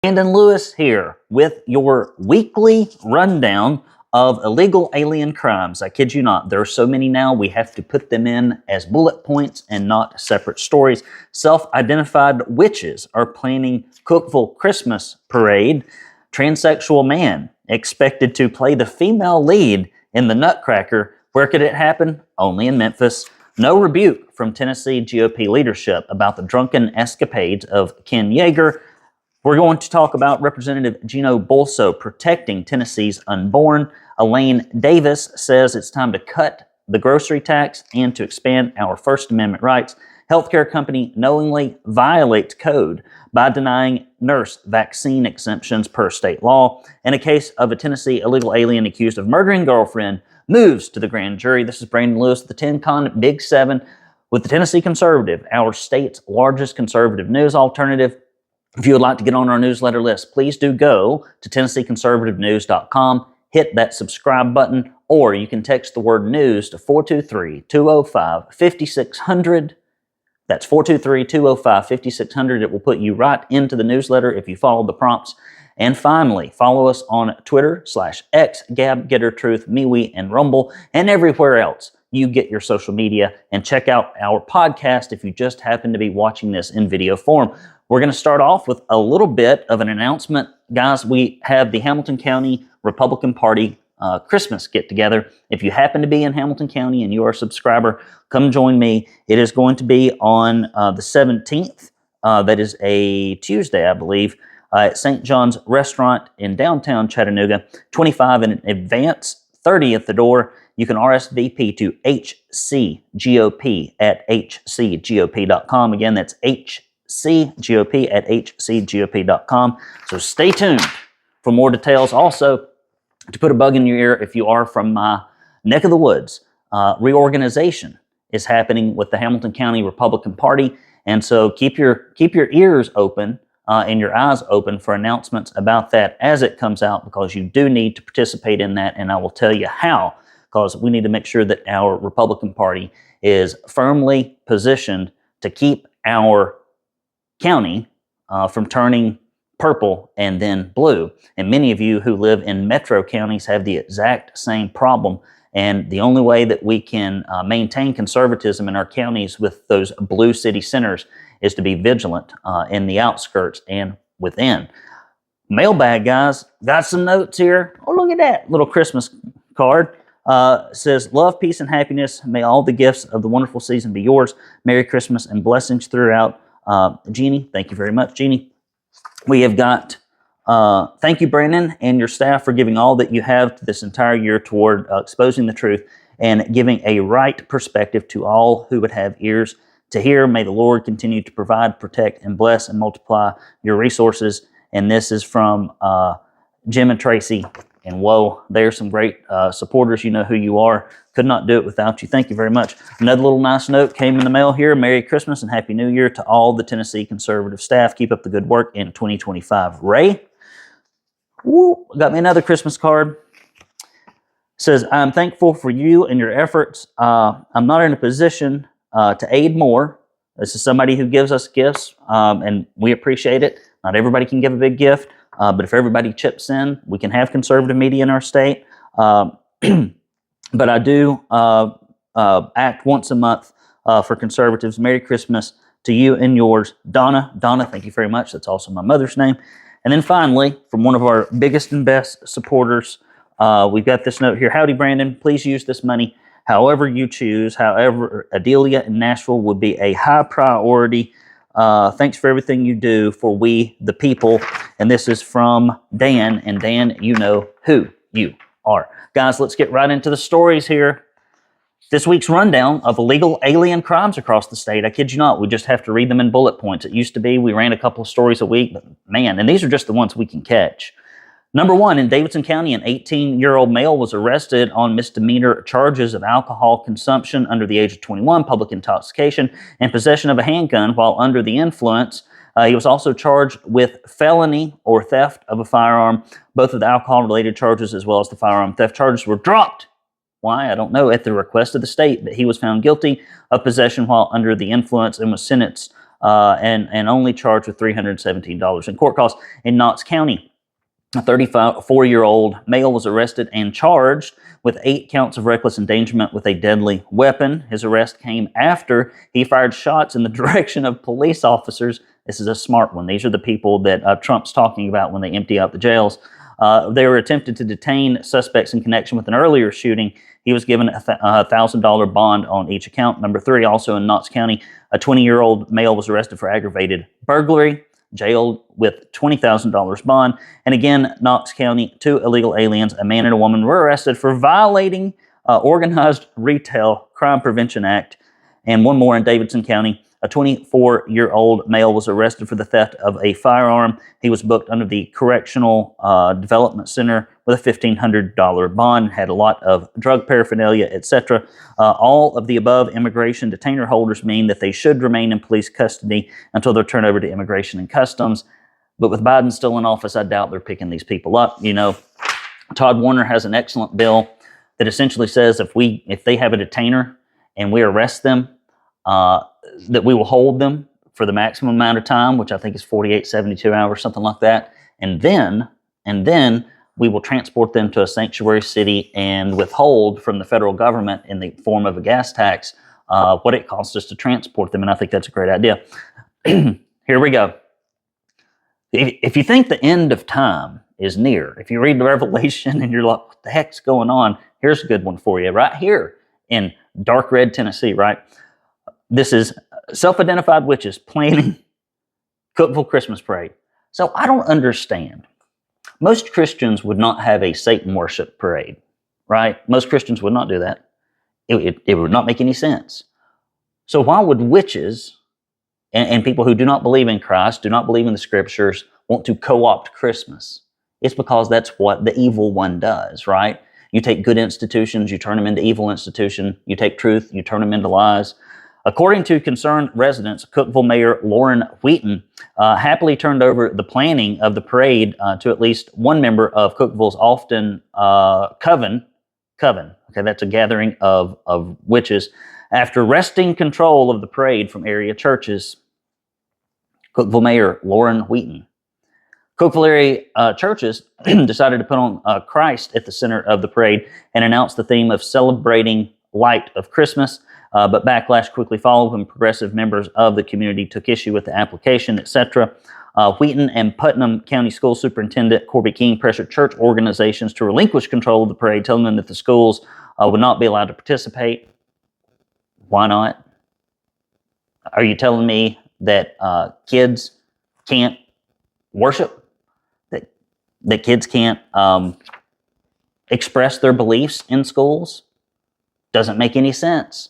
Brandon Lewis here with your weekly rundown of illegal alien crimes. I kid you not, there are so many now, we have to put them in as bullet points and not separate stories. Self-identified witches are planning Cookeville Christmas parade. Transsexual man expected to play the female lead in the Nutcracker. Where could it happen? Only in Memphis. No rebuke from Tennessee GOP leadership about the drunken escapades of Ken Yeager. We're going to talk about Representative Gino Bulso protecting Tennessee's unborn. Elaine Davis says it's time to cut the grocery tax and to expand our First Amendment rights. Healthcare company knowingly violates code by denying nurse vaccine exemptions per state law. In a case of a Tennessee illegal alien accused of murdering girlfriend moves to the grand jury. This is Brandon Lewis, the 10-Con Big 7 with the Tennessee Conservative, our state's largest conservative news alternative. If you would like to get on our newsletter list, please do go to TennesseeConservativeNews.com, hit that subscribe button, or you can text the word news to 423-205-5600. That's 423-205-5600. It will put you right into the newsletter if you follow the prompts. And finally, follow us on Twitter /X, Gab, Getter Truth, MeWe, and Rumble, and everywhere else you get your social media. And check out our podcast if you just happen to be watching this in video form. We're going to start off with a little bit of an announcement. Guys, we have the Hamilton County Republican Party Christmas get-together. If you happen to be in Hamilton County and you are a subscriber, come join me. It is going to be on the 17th. That is a Tuesday, I believe, at St. John's Restaurant in downtown Chattanooga. 25 in advance, 30 at the door. You can RSVP to HCGOP at hcgop.com. Again, that's HCGOP at hcgop.com. So stay tuned for more details. Also, to put a bug in your ear, if you are from my neck of the woods, reorganization is happening with the Hamilton County Republican Party. And so keep your ears open and your eyes open for announcements about that as it comes out, because you do need to participate in that. And I will tell you how, because we need to make sure that our Republican Party is firmly positioned to keep our county from turning purple and then blue. And many of you who live in metro counties have the exact same problem. And the only way that we can maintain conservatism in our counties with those blue city centers is to be vigilant in the outskirts and within. Mailbag, guys. Got some notes here. Oh, look at that little Christmas card. Says, love, peace, and happiness. May all the gifts of the wonderful season be yours. Merry Christmas and blessings throughout. Jeannie, thank you very much, Jeannie. We have got, thank you, Brandon, and your staff for giving all that you have this entire year toward exposing the truth and giving a right perspective to all who would have ears to hear. May the Lord continue to provide, protect, and bless and multiply your resources. And this is from Jim and Tracy. And whoa, there's some great supporters. You know who you are. Could not do it without you. Thank you very much. Another little nice note came in the mail here. Merry Christmas and Happy New Year to all the Tennessee Conservative staff. Keep up the good work in 2025. Ray, woo, got me another Christmas card. Says, I'm thankful for you and your efforts. I'm not in a position to aid more. This is somebody who gives us gifts, and we appreciate it. Not everybody can give a big gift. But if everybody chips in, we can have conservative media in our state. But I do act once a month for conservatives. Merry Christmas to you and yours. Donna, thank you very much. That's also my mother's name. And then finally, from one of our biggest and best supporters, we've got this note here. Howdy, Brandon. Please use this money however you choose. However, Adelia in Nashville would be a high priority. Thanks for everything you do for we, the people. And this is from Dan. And Dan, you know who you are. Guys, let's get right into the stories here. This week's rundown of illegal alien crimes across the state. I kid you not, we just have to read them in bullet points. It used to be we ran a couple of stories a week, but man, and these are just the ones we can catch. Number one, in Davidson County, an 18-year-old male was arrested on misdemeanor charges of alcohol consumption under the age of 21, public intoxication, and possession of a handgun while under the influence. He was also charged with felony or theft of a firearm. Both of the alcohol-related charges as well as the firearm theft charges were dropped. Why? I don't know. At the request of the state, that he was found guilty of possession while under the influence and was sentenced and only charged with $317 in court costs. In Knox County, a 34-year-old male was arrested and charged with 8 counts of reckless endangerment with a deadly weapon. His arrest came after he fired shots in the direction of police officers. This is a smart one. These are the people that Trump's talking about when they empty out the jails. They were attempted to detain suspects in connection with an earlier shooting. He was given a $1,000 bond on each account. Number 3, also in Knox County, a 20-year-old male was arrested for aggravated burglary, jailed with $20,000 bond. And again, Knox County, 2 illegal aliens, a man and a woman, were arrested for violating Organized Retail Crime Prevention Act. And one more in Davidson County, a 24-year-old male was arrested for the theft of a firearm. He was booked under the Correctional Development Center with a $1,500 bond, had a lot of drug paraphernalia, etc. All of the above immigration detainer holders mean that they should remain in police custody until they're turned over to Immigration and Customs. But with Biden still in office, I doubt they're picking these people up. You know, Todd Warner has an excellent bill that essentially says if they have a detainer and we arrest them, that we will hold them for the maximum amount of time, which I think is 48, 72 hours, something like that. And then we will transport them to a sanctuary city and withhold from the federal government in the form of a gas tax what it costs us to transport them. And I think that's a great idea. Here we go. If you think the end of time is near, if you read the Revelation and you're like, what the heck's going on? Here's a good one for you. Right here in dark red Tennessee, right? This is self-identified witches planning Cookeville Christmas parade. So I don't understand. Most Christians would not have a Satan worship parade, right? Most Christians would not do that. It would not make any sense. So why would witches and people who do not believe in Christ, do not believe in the scriptures, want to co-opt Christmas? It's because that's what the evil one does, right? You take good institutions, you turn them into evil institutions. You take truth, you turn them into lies. According to concerned residents, Cookeville Mayor Lauren Wheaton happily turned over the planning of the parade to at least one member of Cookeville's often coven. Okay, that's a gathering of witches. After wresting control of the parade from area churches, Cookeville Mayor Lauren Wheaton. Cookeville area churches decided to put on Christ at the center of the parade and announced the theme of celebrating light of Christmas. But backlash quickly followed when progressive members of the community took issue with the application, etc. Wheaton and Putnam County School Superintendent Corby King pressured church organizations to relinquish control of the parade, telling them that the schools would not be allowed to participate. Why not? Are you telling me that kids can't worship? That kids can't express their beliefs in schools? Doesn't make any sense.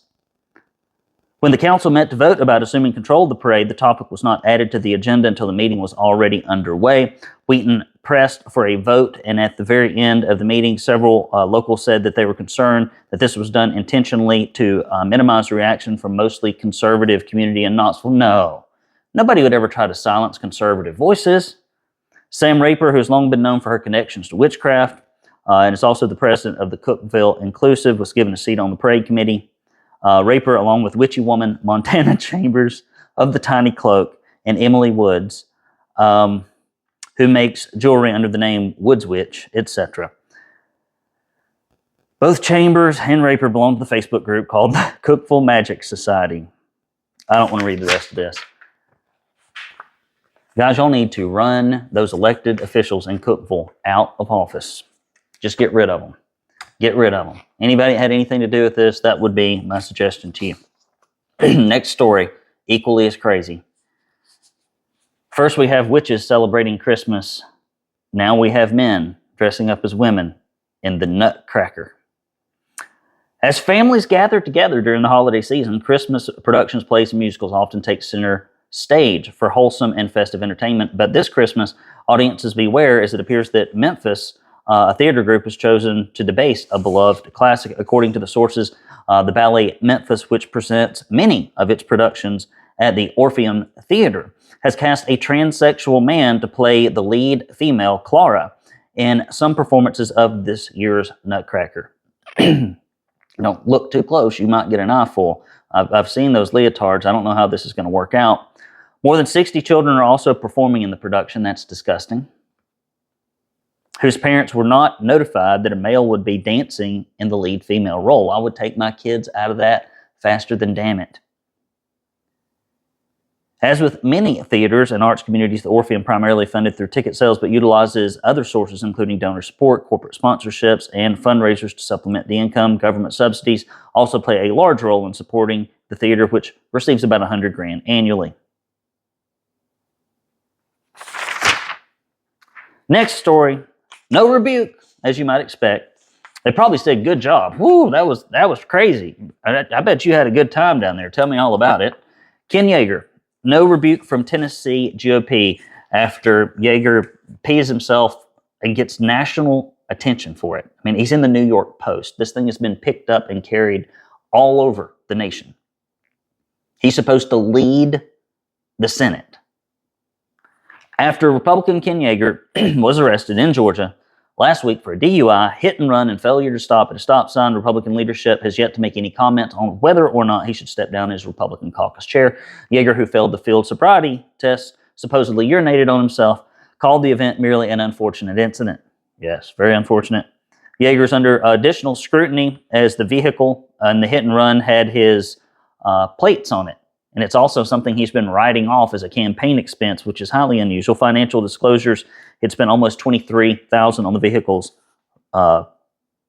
When the council met to vote about assuming control of the parade, the topic was not added to the agenda until the meeting was already underway. Wheaton pressed for a vote, and at the very end of the meeting, several locals said that they were concerned that this was done intentionally to minimize reaction from mostly conservative community in Knoxville. No, nobody would ever try to silence conservative voices. Sam Raper, who has long been known for her connections to witchcraft, and is also the president of the Cookeville Inclusive, was given a seat on the parade committee. Raper, along with witchy woman Montana Chambers of the Tiny Cloak and Emily Woods, who makes jewelry under the name Woods Witch, etc. Both Chambers and Raper belong to the Facebook group called the Cookeville Magic Society. I don't want to read the rest of this. Guys, y'all need to run those elected officials in Cookeville out of office. Just get rid of them. Get rid of them. Anybody that had anything to do with this, that would be my suggestion to you. Next story, equally as crazy. First, we have witches celebrating Christmas. Now we have men dressing up as women in the Nutcracker. As families gather together during the holiday season, Christmas productions, plays, and musicals often take center stage for wholesome and festive entertainment. But this Christmas, audiences beware, as it appears that Memphis, a theater group, has chosen to debase a beloved classic. According to the sources, the ballet Memphis, which presents many of its productions at the Orpheum Theater, has cast a transsexual man to play the lead female, Clara, in some performances of this year's Nutcracker. Don't look too close, you might get an eyeful. I've seen those leotards. I don't know how this is going to work out. More than 60 children are also performing in the production. That's disgusting. Whose parents were not notified that a male would be dancing in the lead female role. I would take my kids out of that faster than damn it. As with many theaters and arts communities, the Orpheum primarily funded through ticket sales, but utilizes other sources, including donor support, corporate sponsorships, and fundraisers to supplement the income. Government subsidies also play a large role in supporting the theater, which receives about $100,000 annually. Next story. No rebuke, as you might expect. They probably said, good job. Woo, that was crazy. I bet you had a good time down there. Tell me all about it. Ken Yeager, no rebuke from Tennessee GOP after Yeager pees himself and gets national attention for it. I mean, he's in the New York Post. This thing has been picked up and carried all over the nation. He's supposed to lead the Senate. After Republican Ken Yeager was arrested in Georgia last week for a DUI, hit and run, and failure to stop at a stop sign, Republican leadership has yet to make any comment on whether or not he should step down as Republican caucus chair. Yeager, who failed the field sobriety test, supposedly urinated on himself, called the event merely an unfortunate incident. Yes, very unfortunate. Yeager is under additional scrutiny as the vehicle and the hit and run had his plates on it. And it's also something he's been writing off as a campaign expense, which is highly unusual. Financial disclosures, it spent almost $23,000 on the vehicle's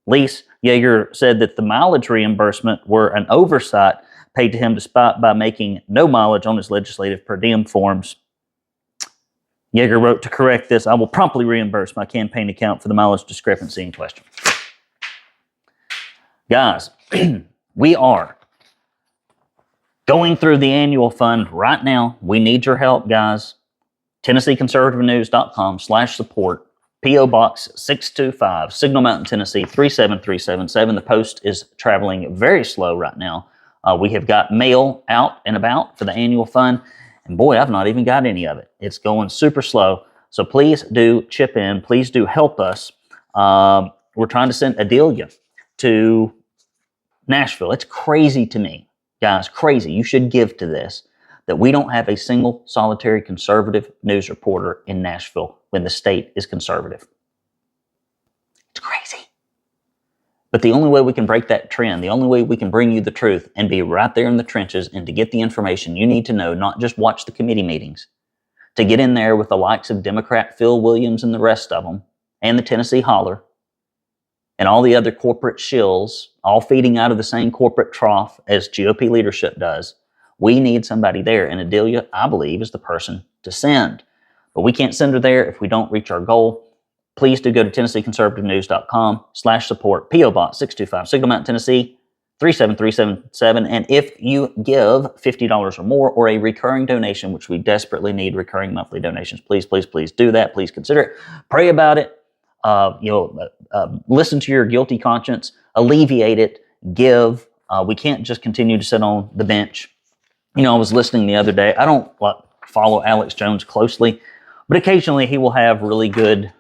lease. Yeager said that the mileage reimbursement were an oversight paid to him despite by making no mileage on his legislative per diem forms. Yeager wrote, to correct this, I will promptly reimburse my campaign account for the mileage discrepancy in question. Guys, we are going through the annual fund right now. We need your help, guys. TennesseeConservativeNews.com/support. P.O. Box 625, Signal Mountain, Tennessee 37377. The post is traveling very slow right now. We have got mail out and about for the annual fund. And boy, I've not even got any of it. It's going super slow. So please do chip in. Please do help us. We're trying to send Adelia to Nashville. It's crazy to me. Guys, crazy. You should give to this, that we don't have a single solitary conservative news reporter in Nashville when the state is conservative. It's crazy. But the only way we can break that trend, the only way we can bring you the truth and be right there in the trenches and to get the information you need to know, not just watch the committee meetings, to get in there with the likes of Democrat Phil Williams and the rest of them, and the Tennessee Holler, and all the other corporate shills, all feeding out of the same corporate trough as GOP leadership does. We need somebody there, and Adelia, I believe, is the person to send. But we can't send her there if we don't reach our goal. Please do go to TennesseeConservativeNews.com/support, P.O. Box 625, Signal Mountain, Tennessee 37377. And if you give $50 or more, or a recurring donation, which we desperately need recurring monthly donations, please, please, please do that. Please consider it. Pray about it. Listen to your guilty conscience, alleviate it, give. We can't just continue to sit on the bench. I was listening the other day. I don't follow Alex Jones closely, but occasionally he will have really good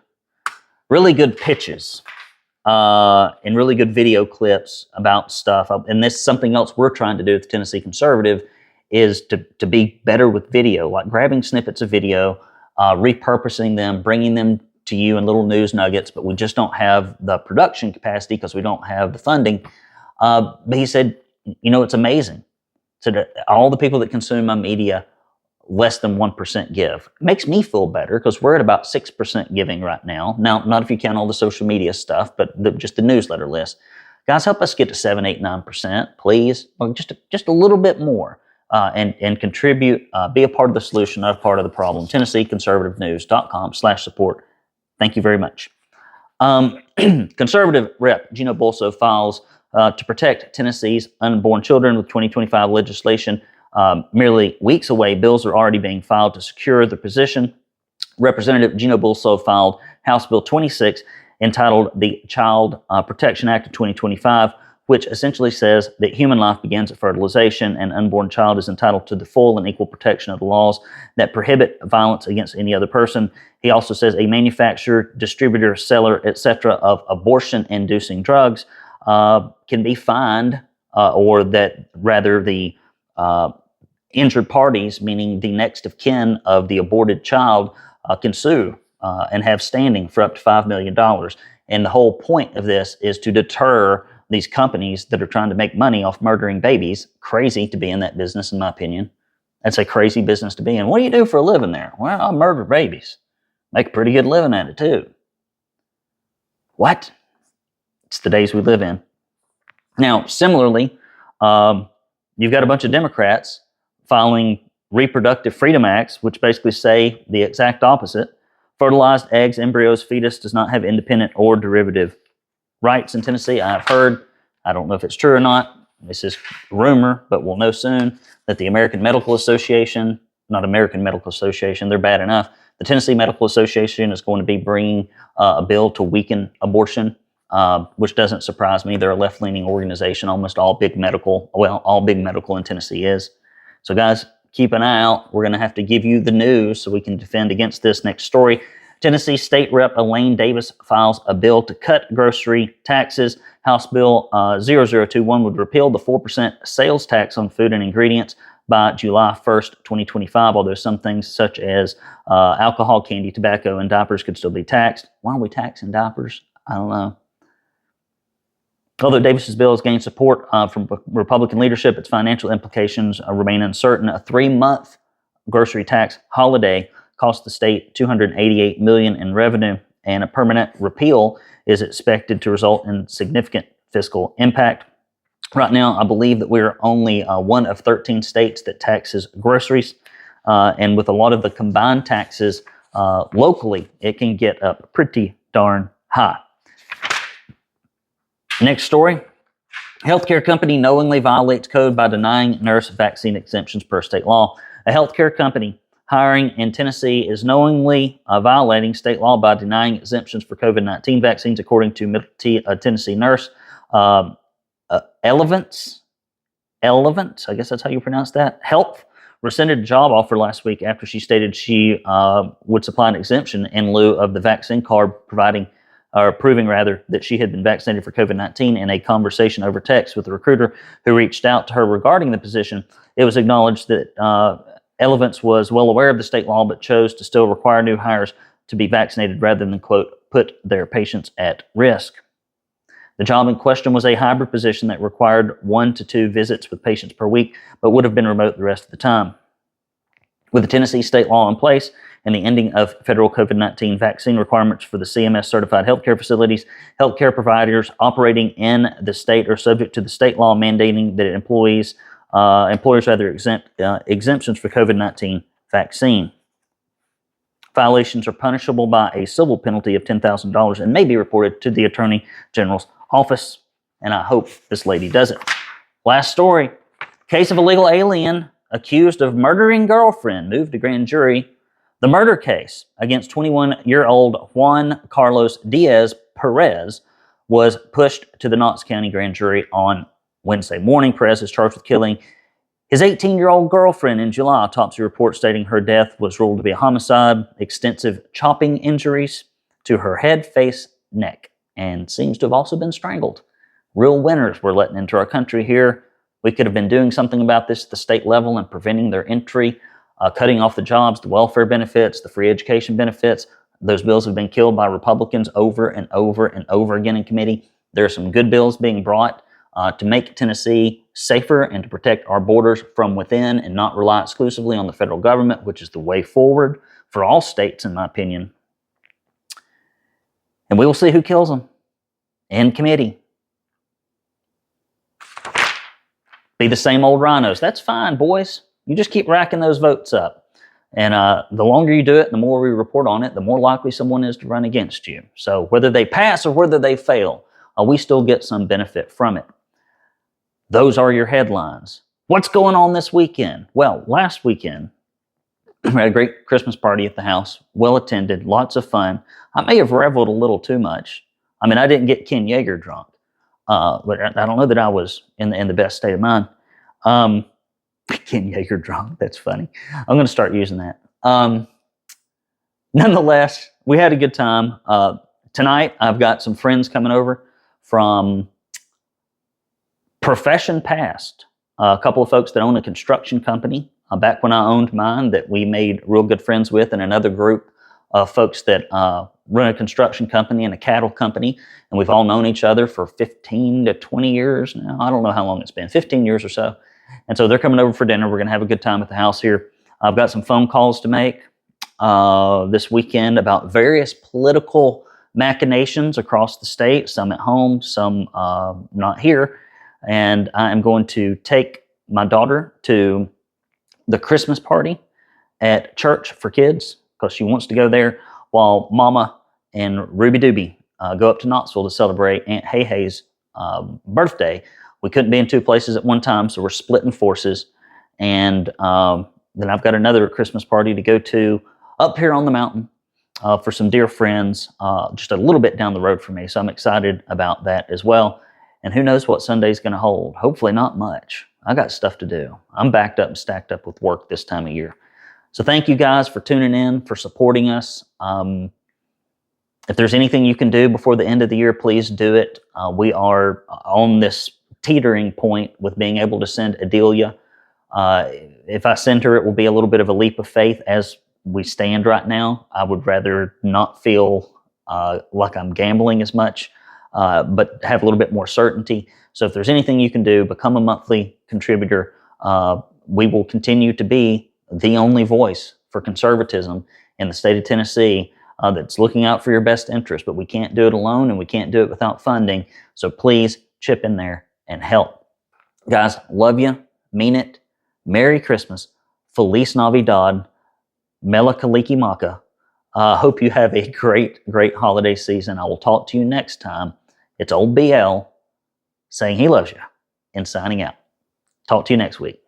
pitches and really good video clips about stuff. And this is something else we're trying to do at the Tennessee Conservative, is to be better with video, like grabbing snippets of video, repurposing them, bringing them to you in little news nuggets, but we just don't have the production capacity because we don't have the funding. But he said, it's amazing. So all the people that consume my media, less than 1% give. It makes me feel better because we're at about 6% giving right now. Now, not if you count all the social media stuff, but just the newsletter list. Guys, help us get to 7, 8, 9%, please. Just a little bit more. And contribute, be a part of the solution, not a part of the problem. TennesseeConservativeNews.com/support. Thank you very much. Conservative Rep. Gino Bulso files to protect Tennessee's unborn children with 2025 legislation. Merely weeks away, bills are already being filed to secure the position. Representative Gino Bulso filed House Bill 26, entitled the Child Protection Act of 2025, which essentially says that human life begins at fertilization, and unborn child is entitled to the full and equal protection of the laws that prohibit violence against any other person. He also says a manufacturer, distributor, seller, etc. of abortion-inducing drugs can be fined, or that rather the injured parties, meaning the next of kin of the aborted child, can sue and have standing for up to $5 million. And the whole point of this is to deter these companies that are trying to make money off murdering babies. Crazy to be in that business, in my opinion. That's a crazy business to be in. What do you do for a living there? Well, I murder babies. Make a pretty good living at it, too. What? It's the days we live in. Now, similarly, you've got a bunch of Democrats filing reproductive freedom acts, which basically say the exact opposite. Fertilized eggs, embryos, fetus does not have independent or derivative rights in Tennessee. I've heard, I don't know if it's true or not, this is rumor, but we'll know soon, that the American Medical Association, not American Medical Association, they're bad enough, the Tennessee Medical Association is going to be bringing a bill to weaken abortion, which doesn't surprise me. They're a left-leaning organization. Almost all big medical in Tennessee is. So guys, keep an eye out. We're going to have to give you the news so we can defend against this. Next story. Tennessee State Rep Elaine Davis files a bill to cut grocery taxes. House Bill 0021 would repeal the 4% sales tax on food and ingredients by July 1st, 2025, although some things such as alcohol, candy, tobacco, and diapers could still be taxed. Why are we taxing diapers? I don't know. Although Davis's bill has gained support from Republican leadership, its financial implications remain uncertain. A 3-month grocery tax holiday cost the state $288 million in revenue, and a permanent repeal is expected to result in significant fiscal impact. Right now, I believe that we're only one of 13 states that taxes groceries, and with a lot of the combined taxes locally, it can get up pretty darn high. Next story. Healthcare company knowingly violates code by denying nurse vaccine exemptions per state law. A healthcare company hiring in Tennessee is knowingly violating state law by denying exemptions for COVID-19 vaccines, according to a Tennessee nurse. Elevance, I guess that's how you pronounce that, Health, rescinded a job offer last week after she stated she would supply an exemption in lieu of the vaccine card, proving that she had been vaccinated for COVID-19. In a conversation over text with a recruiter who reached out to her regarding the position, it was acknowledged that Elevance was well aware of the state law, but chose to still require new hires to be vaccinated rather than, quote, put their patients at risk. The job in question was a hybrid position that required 1 to 2 visits with patients per week, but would have been remote the rest of the time. With the Tennessee state law in place and the ending of federal COVID-19 vaccine requirements for the CMS-certified healthcare facilities, healthcare providers operating in the state are subject to the state law mandating that employers exempt exemptions for COVID-19 vaccine. Violations are punishable by a civil penalty of $10,000 and may be reported to the Attorney General's office, and I hope this lady does it. Last story. Case of illegal alien accused of murdering girlfriend moved to grand jury. The murder case against 21-year-old Juan Carlos Diaz Perez was pushed to the Knox County grand jury on Wednesday morning. Perez is charged with killing his 18-year-old girlfriend in July. Autopsy report stating her death was ruled to be a homicide. Extensive chopping injuries to her head, face, neck, and seems to have also been strangled. Real winners we're letting into our country here. We could have been doing something about this at the state level and preventing their entry, cutting off the jobs, the welfare benefits, the free education benefits. Those bills have been killed by Republicans over and over and over again in committee. There are some good bills being brought to make Tennessee safer and to protect our borders from within and not rely exclusively on the federal government, which is the way forward for all states, in my opinion. And we will see who kills them in committee. Be the same old RINOs. That's fine, boys. You just keep racking those votes up. And the longer you do it, the more we report on it, the more likely someone is to run against you. So whether they pass or whether they fail, we still get some benefit from it. Those are your headlines. What's going on this weekend? Well, last weekend, we had a great Christmas party at the house, well attended, lots of fun. I may have reveled a little too much. I mean, I didn't get Ken Yeager drunk, but I don't know that I was in the best state of mind. Ken Yeager drunk, that's funny. I'm going to start using that. Nonetheless, we had a good time. Tonight, I've got some friends coming over from Profession Past, a couple of folks that own a construction company back when I owned mine that we made real good friends with, and another group of folks that run a construction company and a cattle company. And we've all known each other for 15 to 20 years now. I don't know how long it's been, 15 years or so. And so they're coming over for dinner. We're going to have a good time at the house here. I've got some phone calls to make this weekend about various political machinations across the state, some at home, some not here. And I am going to take my daughter to the Christmas party at Church for Kids because she wants to go there, while Mama and Ruby Dooby go up to Knoxville to celebrate Aunt Hay Hay's birthday. We couldn't be in two places at one time, so we're splitting forces. And then I've got another Christmas party to go to up here on the mountain for some dear friends, just a little bit down the road from me. So I'm excited about that as well. And who knows what Sunday's going to hold? Hopefully not much. I got stuff to do. I'm backed up and stacked up with work this time of year. So thank you guys for tuning in, for supporting us. If there's anything you can do before the end of the year, please do it. We are on this teetering point with being able to send Adelia. If I send her, it will be a little bit of a leap of faith as we stand right now. I would rather not feel like I'm gambling as much, but have a little bit more certainty. So if there's anything you can do, become a monthly contributor. We will continue to be the only voice for conservatism in the state of Tennessee that's looking out for your best interest, but we can't do it alone and we can't do it without funding. So please chip in there and help. Guys, love you, mean it. Merry Christmas, Feliz Navidad, Mela Kalikimaka. Hope you have a great holiday season. I will talk to you next time. It's old BL saying he loves you and signing out. Talk to you next week.